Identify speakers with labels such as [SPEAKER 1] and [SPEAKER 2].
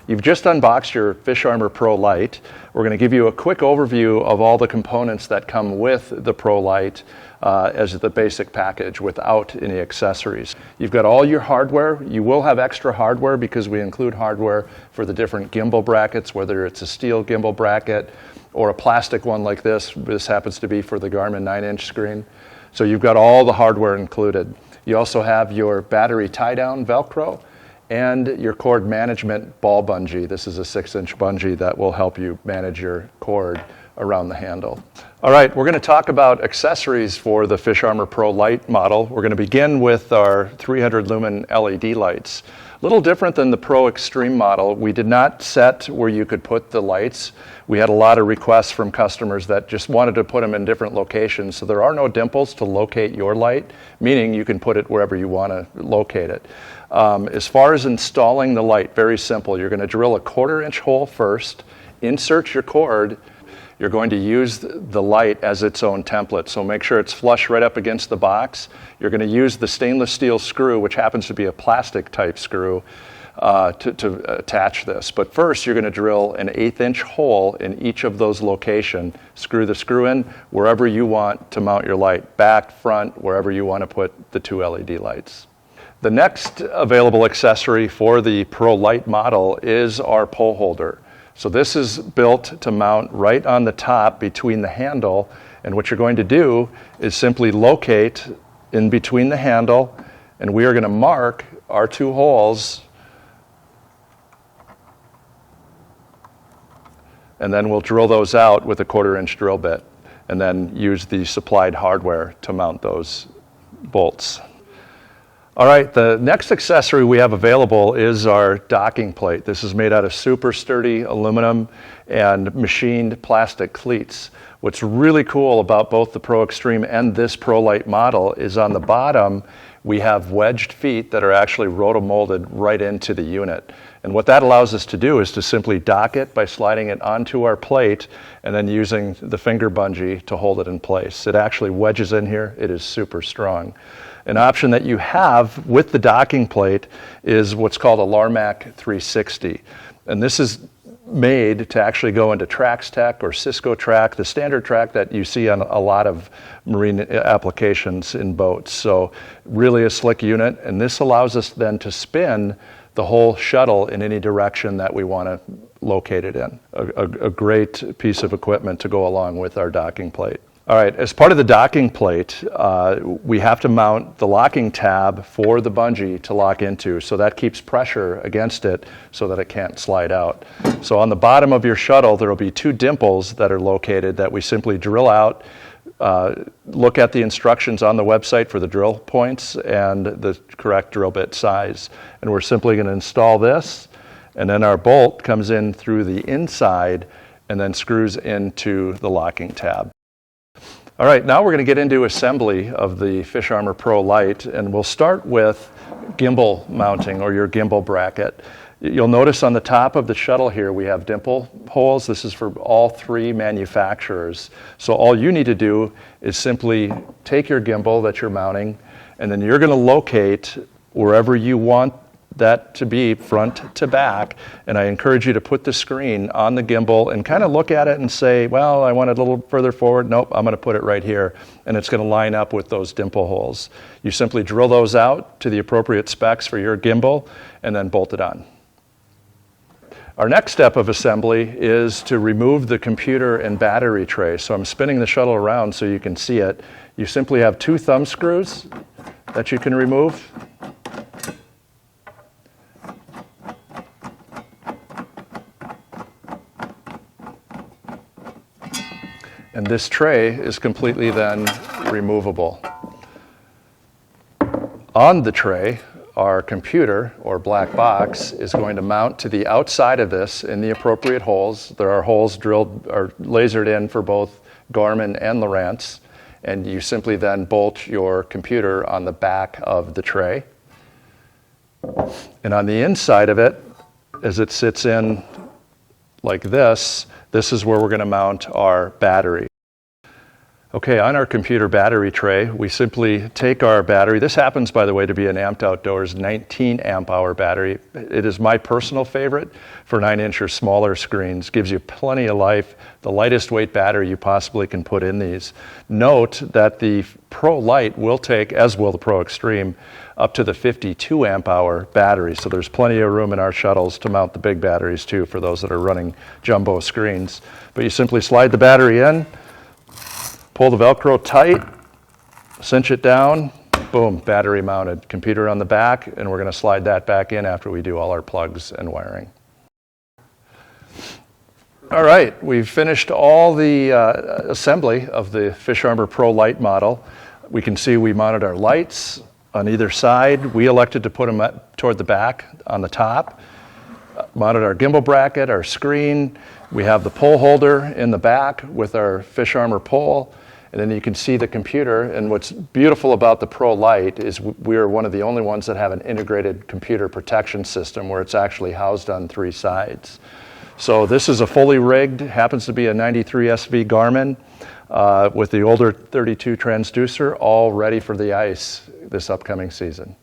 [SPEAKER 1] You've just unboxed your Fish Armor Pro Lite. We're going to give you a quick overview of all the components that come with the Pro Lite as the basic package without any accessories. You've got all your hardware. You will have extra hardware because we include hardware for the different gimbal brackets, whether it's a steel gimbal bracket or a plastic one like this. This happens to be for the Garmin 9-inch screen. So you've got all the hardware included. You also have your battery tie-down Velcro and your cord management ball bungee. This is a 6-inch bungee that will help you manage your cord around the handle. All right, we're going to talk about accessories for the Fish Armor Pro Lite model. We're going to begin with our 300 lumen LED lights. A little different than the Pro Extreme model. We did not set where you could put the lights. We had a lot of requests from customers that just wanted to put them in different locations. So there are no dimples to locate your light, meaning you can put it wherever you want to locate it. As far as installing the light, very simple. You're going to drill a 1/4-inch hole first, insert your cord. You're going to use the light as its own template, so make sure it's flush right up against the box. You're going to use the stainless steel screw, which happens to be a plastic type screw, to attach this. But first, you're going to drill an 1/8-inch hole in each of those locations. Screw the screw in wherever you want to mount your light, back, front, wherever you want to put the 2 LED lights. The next available accessory for the Pro Lite model is our pole holder. So this is built to mount right on the top between the handle, and what you're going to do is simply locate in between the handle, and we are going to mark our 2 holes, and then we'll drill those out with a 1/4-inch drill bit, and then use the supplied hardware to mount those bolts. All right, the next accessory we have available is our docking plate. This is made out of super sturdy aluminum and machined plastic cleats. What's really cool about both the Pro Extreme and this Pro Lite model is on the bottom we have wedged feet that are actually rotomolded right into the unit. And what that allows us to do is to simply dock it by sliding it onto our plate and then using the finger bungee to hold it in place. It actually wedges in here. It is super strong. An option that you have with the docking plate is what's called a Larmac 360. And this is made to actually go into Trax Tech or Cisco track, the standard track that you see on a lot of marine applications in boats. So really a slick unit, and this allows us then to spin the whole shuttle in any direction that we want to locate it in. A great piece of equipment to go along with our docking plate. All right, as part of the docking plate, we have to mount the locking tab for the bungee to lock into, so that keeps pressure against it so that it can't slide out. So on the bottom of your shuttle, there will be 2 dimples that are located that we simply drill out, look at the instructions on the website for the drill points and the correct drill bit size. And we're simply going to install this, and then our bolt comes in through the inside and then screws into the locking tab. All right, now we're going to get into assembly of the Fish Armor Pro Lite, and we'll start with gimbal mounting or your gimbal bracket. You'll notice on the top of the shuttle here we have dimple holes. This is for all 3 manufacturers. So all you need to do is simply take your gimbal that you're mounting, and then you're going to locate wherever you want that to be, front to back. And I encourage you to put the screen on the gimbal and kind of look at it and say, well, I want it a little further forward. Nope, I'm going to put it right here. And it's going to line up with those dimple holes. You simply drill those out to the appropriate specs for your gimbal and then bolt it on. Our next step of assembly is to remove the computer and battery tray. So I'm spinning the shuttle around so you can see it. You simply have 2 thumb screws that you can remove. And this tray is completely then removable. On the tray, our computer or black box is going to mount to the outside of this in the appropriate holes. There are holes drilled or lasered in for both Garmin and Lowrance, and you simply then bolt your computer on the back of the tray. And on the inside of it, as it sits in like this, this is where we're going to mount our battery. Okay, on our computer battery tray, we simply take our battery. This happens, by the way, to be an Amped Outdoors 19 amp hour battery. It is my personal favorite for 9-inch or smaller screens. Gives you plenty of life, the lightest weight battery you possibly can put in these. Note that the Pro Lite will take, as will the Pro Extreme, up to the 52 amp hour battery. So there's plenty of room in our shuttles to mount the big batteries too for those that are running jumbo screens. But you simply slide the battery in, pull the Velcro tight, cinch it down, boom, battery mounted. Computer on the back, and we're going to slide that back in after we do all our plugs and wiring. All right, we've finished all the assembly of the Fish Armor Pro Lite model. We can see we mounted our lights on either side. We elected to put them toward the back on the top. Mounted our gimbal bracket, our screen. We have the pole holder in the back with our Fish Armor pole. And then you can see the computer. And what's beautiful about the Pro Lite is we are one of the only ones that have an integrated computer protection system where it's actually housed on 3 sides. So this is a fully rigged, happens to be a 93 SV Garmin with the older 32 transducer, all ready for the ice this upcoming season.